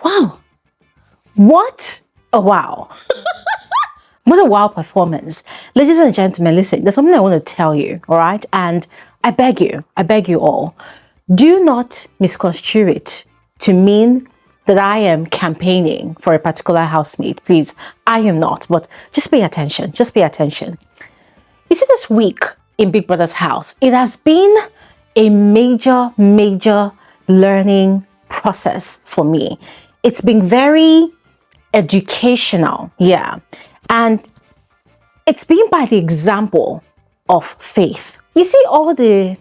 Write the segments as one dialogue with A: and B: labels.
A: Wow. What a wow. What a wow performance. Ladies and gentlemen, listen, there's something I want to tell you, all right? And I beg you all, do not misconstrue it to mean that I am campaigning for a particular housemate. Please, I am not, but just pay attention. Just pay attention. You see, this week in Big Brother's house, it has been a major learning process for me. It's been very educational, yeah. And it's been by the example of Faith. You see all the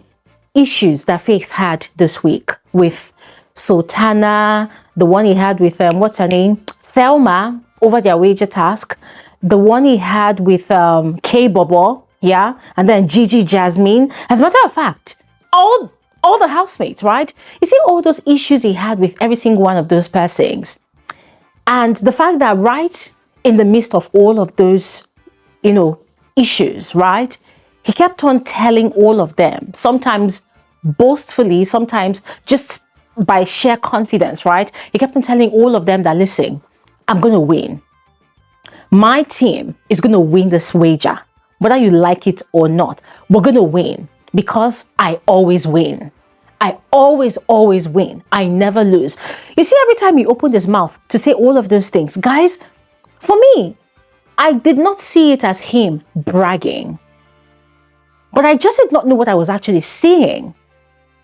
A: issues that Faith had this week with Sultana, the one he had with, what's her name? Thelma, over their WAGER task, the one he had with K-Bobo, yeah, and then Gigi Jasmine. As a matter of fact, all the housemates, right? You see all those issues he had with every single one of those persons. And the fact that right in the midst of all of those, issues, right? He kept on telling all of them, sometimes boastfully, sometimes just by sheer confidence, right? He kept on telling all of them that, listen, I'm going to win. My team is going to win this wager. Whether you like it or not, we're going to win because I always win. I always win. I never lose. You see, every time he opened his mouth to say all of those things, guys, for me, I did not see it as him bragging. But I just did not know what I was actually seeing.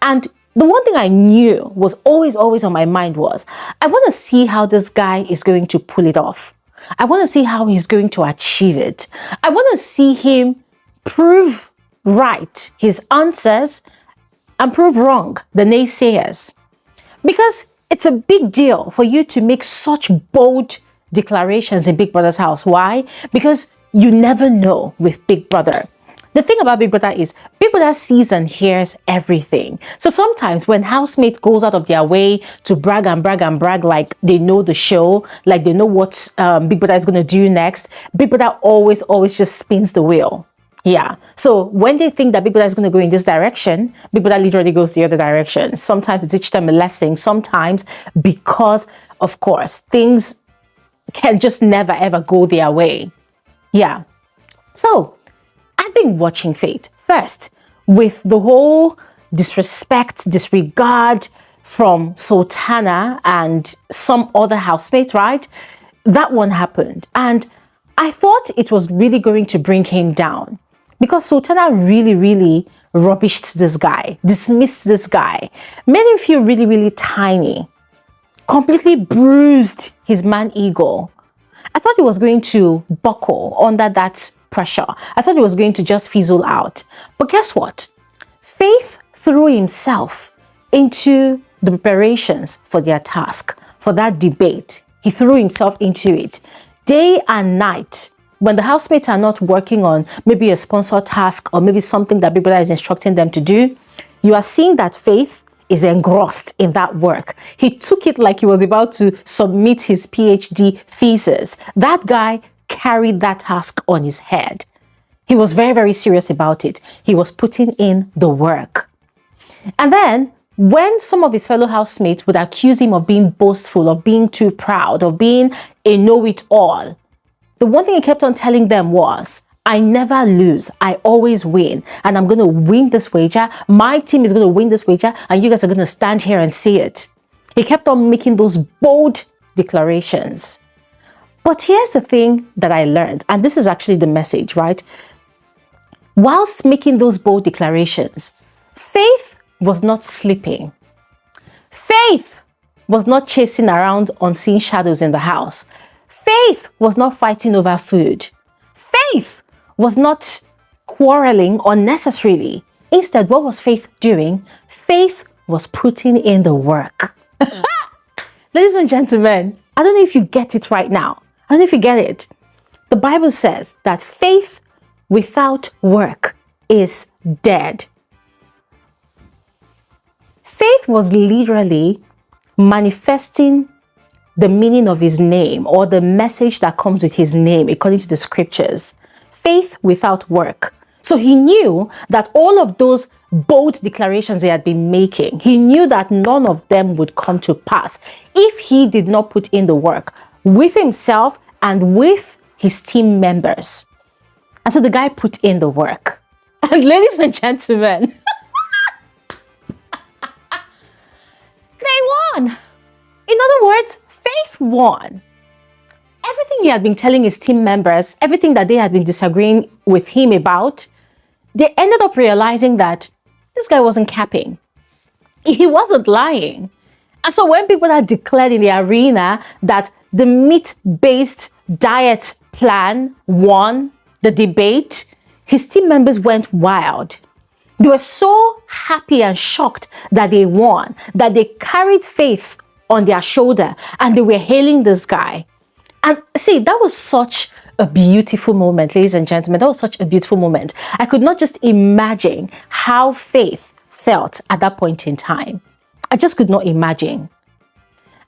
A: And the one thing I knew was always on my mind was, I want to see how this guy is going to pull it off. I want to see how he's going to achieve it. I want to see him prove right his answers and prove wrong the naysayers. Because it's a big deal for you to make such bold declarations in Big Brother's house. Why? Because you never know with Big Brother. The thing about Big Brother is Big Brother sees and hears everything. So sometimes when housemates goes out of their way to brag like they know the show, like they know what Big Brother is going to do next, Big Brother always just spins the wheel. Yeah. So when they think that Big Brother is going to go in this direction, Big Brother literally goes the other direction. Sometimes to teach them a lesson, sometimes because, of course, things can just never ever go their way. Yeah. So I've been watching Faith first with the whole disregard from Sultana and some other housemates, right? That one happened. And I thought it was really going to bring him down because Sultana really rubbished this guy, dismissed this guy, made him feel really tiny, completely bruised his man ego. I thought he was going to buckle under that pressure. I thought he was going to just fizzle out. But guess what? Faith threw himself into the preparations for their task, for that debate. He threw himself into it. Day and night, when the housemates are not working on maybe a sponsored task or maybe something that Big Brother is instructing them to do, you are seeing that Faith is engrossed in that work. He took it like he was about to submit his PhD thesis. That guy carried that task on his head. He was very serious about it. He was putting in the work. And then when some of his fellow housemates would accuse him of being boastful, of being too proud, of being a know-it-all, the one thing he kept on telling them was, I never lose. I always win. And I'm going to win this wager. My team is going to win this wager. And you guys are going to stand here and see it. He kept on making those bold declarations. But here's the thing that I learned. And this is actually the message, right? Whilst making those bold declarations, Faith was not sleeping. Faith was not chasing around unseen shadows in the house. Faith was not fighting over food. Faith was not quarreling unnecessarily. Instead, what was Faith doing? Faith was putting in the work. Ladies and gentlemen, I don't know if you get it right now. I don't know if you get it. The Bible says that faith without work is dead. Faith was literally manifesting the meaning of his name or the message that comes with his name according to the scriptures. Faith without work. So he knew that all of those bold declarations he had been making, he knew that none of them would come to pass if he did not put in the work with himself and with his team members. And so the guy put in the work. And ladies and gentlemen, they won. In other words, Faith won. Everything he had been telling his team members, everything that they had been disagreeing with him about, they ended up realizing that this guy wasn't capping. He wasn't lying. And so when people had declared in the arena that the meat-based diet plan won the debate, his team members went wild. They were so happy and shocked that they won, that they carried Faith on their shoulder and they were hailing this guy. And see, that was such a beautiful moment, ladies and gentlemen. That was such a beautiful moment. I could not just imagine how Faith felt at that point in time. I just could not imagine.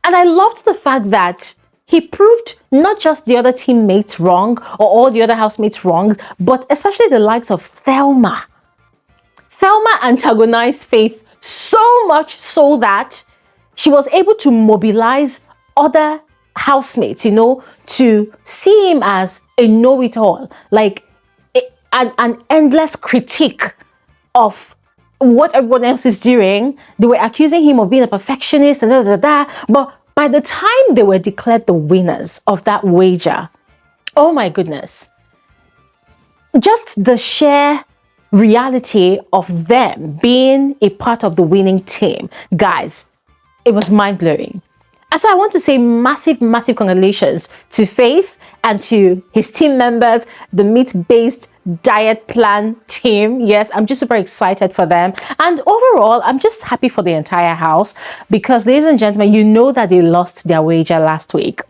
A: And I loved the fact that he proved not just the other teammates wrong or all the other housemates wrong, but especially the likes of Thelma. Thelma antagonized Faith so much so that she was able to mobilize other housemates, to see him as a know-it-all, like an endless critique of what everyone else is doing. They were accusing him of being a perfectionist and but by the time they were declared the winners of that wager, oh my goodness, just the sheer reality of them being a part of the winning team, guys, it was mind-blowing. And so I want to say massive congratulations to Faith and to his team members, the meat-based diet plan team. Yes, I'm just super excited for them. And overall, I'm just happy for the entire house because, ladies and gentlemen, you know that they lost their wager last week.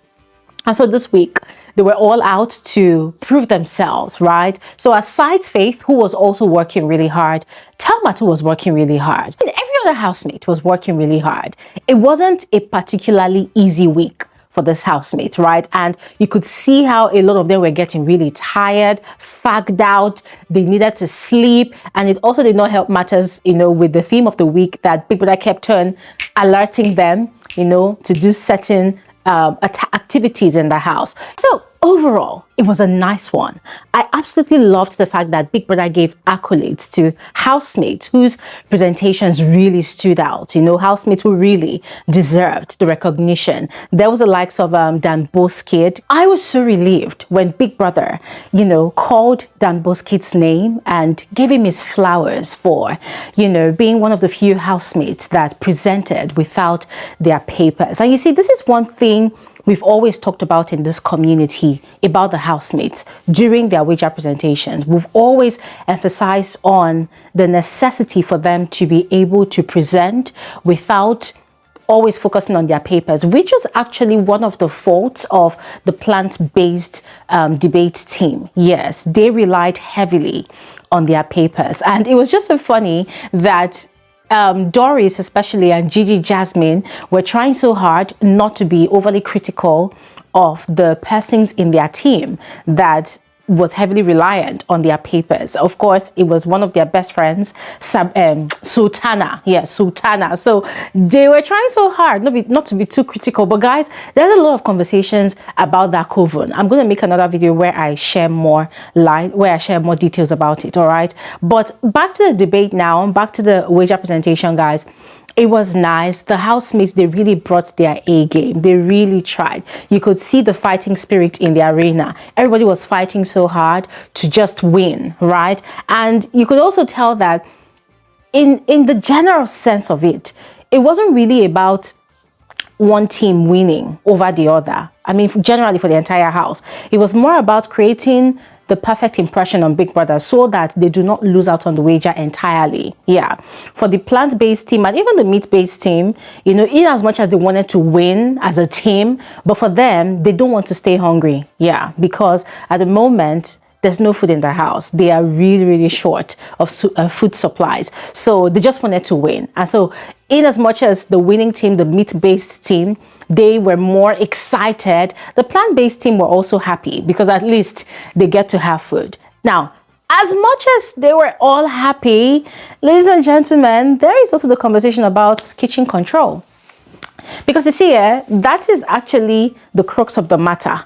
A: And so this week, they were all out to prove themselves, right? So aside Faith, who was also working really hard, Thelma too was working really hard, and every other housemate was working really hard. It wasn't a particularly easy week for this housemate, right? And you could see how a lot of them were getting really tired, fagged out. They needed to sleep. And it also did not help matters, with the theme of the week that Big Brother kept on alerting them, to do certain activities in the house. So overall, it was a nice one. I absolutely loved the fact that Big Brother gave accolades to housemates whose presentations really stood out, housemates who really deserved the recognition. There was the likes of Dan Boskid. I was so relieved when Big Brother, called Dan Boskid's name and gave him his flowers for, being one of the few housemates that presented without their papers. And you see, this is one thing we've always talked about in this community about the housemates during their wager presentations. We've always emphasized on the necessity for them to be able to present without always focusing on their papers, which was actually one of the faults of the plant-based debate team. Yes, they relied heavily on their papers. And it was just so funny that Doris especially and Gigi Jasmine were trying so hard not to be overly critical of the persons in their team that was heavily reliant on their papers. Of course, it was one of their best friends, Sultana. Yeah, Sultana. So they were trying so hard not to be too critical. But guys, there's a lot of conversations about that coven. I'm going to make another video where I share more details about it. All right. But back to the debate now, back to the wager presentation, guys. It was nice. The housemates, they really brought their A game. They really tried. You could see the fighting spirit in the arena. Everybody was fighting so hard to just win, right? And you could also tell that in the general sense of it, it wasn't really about one team winning over the other. I mean, generally for the entire house, it was more about creating the perfect impression on Big Brother so that they do not lose out on the wager entirely. Yeah, for the plant-based team and even the meat-based team, in as much as they wanted to win as a team, but for them, they don't want to stay hungry. Yeah, because at the moment, there's no food in the house. They are really short of food supplies. So they just wanted to win. And so in as much as the winning team, the meat-based team, they were more excited. The plant-based team were also happy because at least they get to have food. Now, as much as they were all happy, ladies and gentlemen, there is also the conversation about kitchen control. Because you see, that is actually the crux of the matter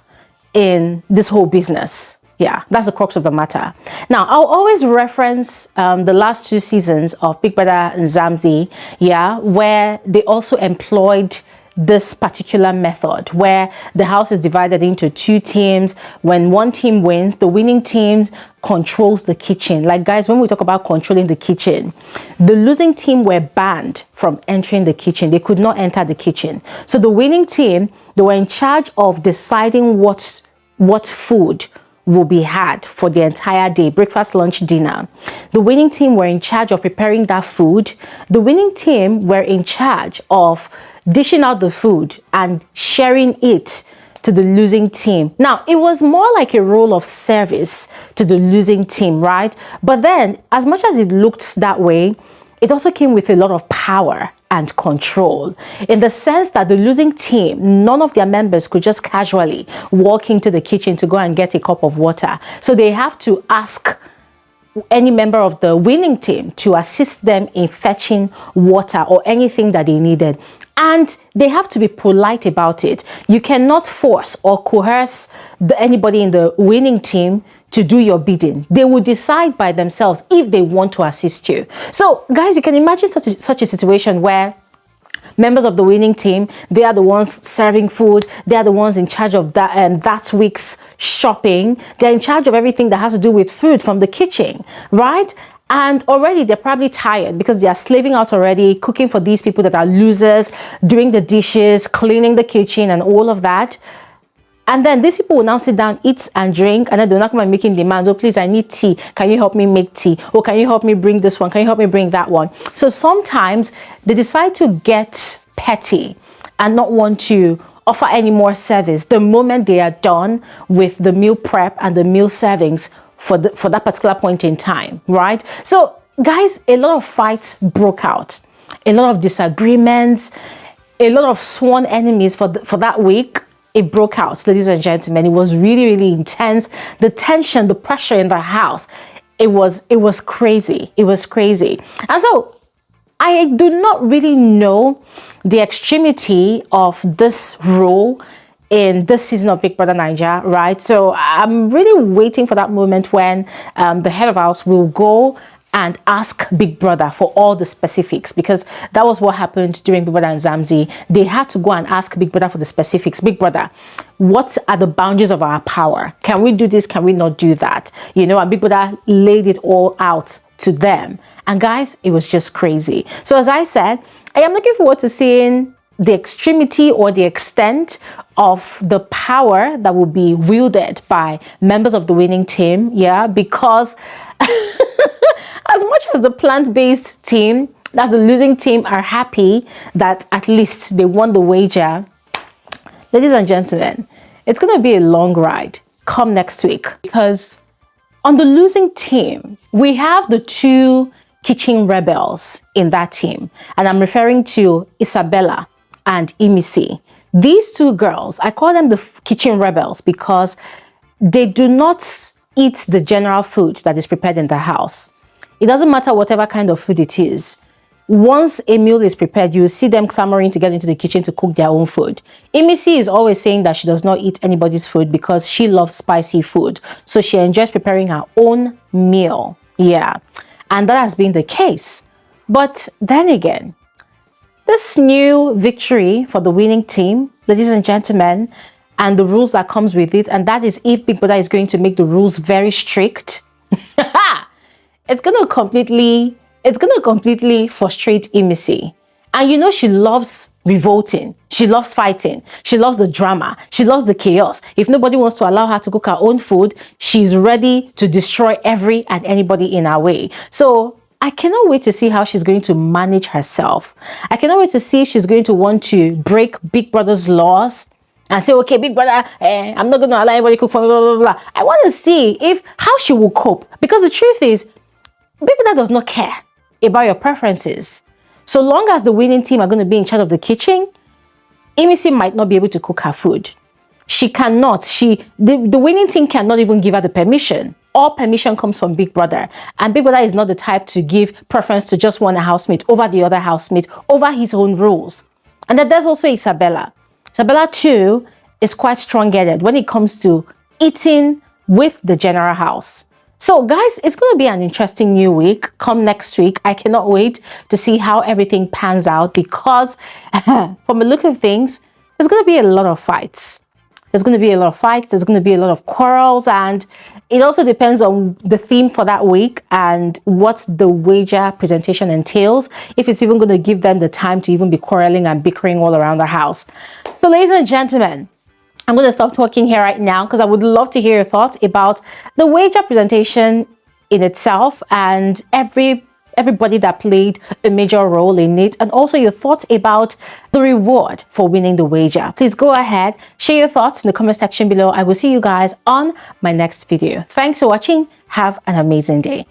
A: in this whole business. Yeah, that's the crux of the matter. Now, I'll always reference the last 2 seasons of Big Brother and Zamzi, yeah, where they also employed this particular method where the house is divided into 2 teams. When one team wins, the winning team controls the kitchen. Like, guys, when we talk about controlling the kitchen, the losing team were banned from entering the kitchen. They could not enter the kitchen. So the winning team, they were in charge of deciding what food will be had for the entire day, breakfast, lunch, dinner. The winning team were in charge of preparing that food. The winning team were in charge of dishing out the food and sharing it to the losing team. Now, it was more like a role of service to the losing team, right? But then, as much as it looked that way, it also came with a lot of power and control, in the sense that the losing team, none of their members could just casually walk into the kitchen to go and get a cup of water. So they have to ask any member of the winning team to assist them in fetching water or anything that they needed. And they have to be polite about it. You cannot force or coerce anybody in the winning team to do your bidding. They will decide by themselves if they want to assist you. So, guys, you can imagine such a situation where members of the winning team, they are the ones serving food. They are the ones in charge of that week's shopping. They're in charge of everything that has to do with food from the kitchen, right? And already they're probably tired because they are slaving out already, cooking for these people that are losers, doing the dishes, cleaning the kitchen and all of that. And then these people will now sit down, eat and drink, and then they're not come and making demands. Oh, please, I need tea. Can you help me make tea? Oh, can you help me bring this one? Can you help me bring that one? So sometimes they decide to get petty and not want to offer any more service the moment they are done with the meal prep and the meal servings for that particular point in time, right? So, guys, a lot of fights broke out, a lot of disagreements, a lot of sworn enemies for that week. It broke out, ladies and gentlemen. It was really, really intense. The tension, the pressure in the house, it was crazy. It was crazy. And so I do not really know the extremity of this rule in this season of Big Brother Naija, right? So I'm really waiting for that moment when the head of house will go and ask Big Brother for all the specifics, because that was what happened during Big Brother and Zamzi. They had to go and ask Big Brother for the specifics. Big Brother, what are the boundaries of our power? Can we do this? Can we not do that? You know, and Big Brother laid it all out to them. And guys, it was just crazy. So as I said, I am looking forward to seeing the extremity or the extent of the power that will be wielded by members of the winning team. Yeah, because as much as the plant-based team, that's the losing team, are happy that at least they won the wager, ladies and gentlemen, it's going to be a long ride come next week, because on the losing team, we have the 2 kitchen rebels in that team. And I'm referring to Isabella and Imisi. These 2 girls, I call them the kitchen rebels because they do not eat the general food that is prepared in the house. It doesn't matter whatever kind of food it is. Once a meal is prepared, you see them clamoring to get into the kitchen to cook their own food. Imisi is always saying that she does not eat anybody's food because she loves spicy food. So she enjoys preparing her own meal. Yeah, and that has been the case. But then again, this new victory for the winning team, ladies and gentlemen, and the rules that comes with it, and that is if Big Brother is going to make the rules very strict, it's going to completely frustrate Imisi. And you know, she loves revolting. She loves fighting. She loves the drama. She loves the chaos. If nobody wants to allow her to cook her own food, she's ready to destroy every and anybody in her way. So I cannot wait to see how she's going to manage herself. I cannot wait to see if she's going to want to break Big Brother's laws and say, okay, Big Brother, I'm not going to allow anybody cook for me, blah, blah, blah. I want to see how she will cope. Because the truth is, Big Brother does not care about your preferences. So long as the winning team are going to be in charge of the kitchen, Imisi might not be able to cook her food. She cannot. The winning team cannot even give her the permission all permission comes from Big Brother. And Big Brother is not the type to give preference to just one housemate over the other housemate, over his own rules. And then there's also Isabella. Isabella too is quite strong-headed when it comes to eating with the general house. So guys, it's going to be an interesting new week. Come next week, I cannot wait to see how everything pans out, because from the look of things, there's going to be a lot of fights. There's going to be a lot of fights. There's going to be a lot of quarrels, and it also depends on the theme for that week and what the wager presentation entails, if it's even going to give them the time to even be quarreling and bickering all around the house. So ladies and gentlemen, I'm going to stop talking here right now, because I would love to hear your thoughts about the wager presentation in itself and everybody that played a major role in it, and also your thoughts about the reward for winning the wager. Please go ahead, share your thoughts in the comment section below. I will see you guys on my next video. Thanks for watching. Have an amazing day.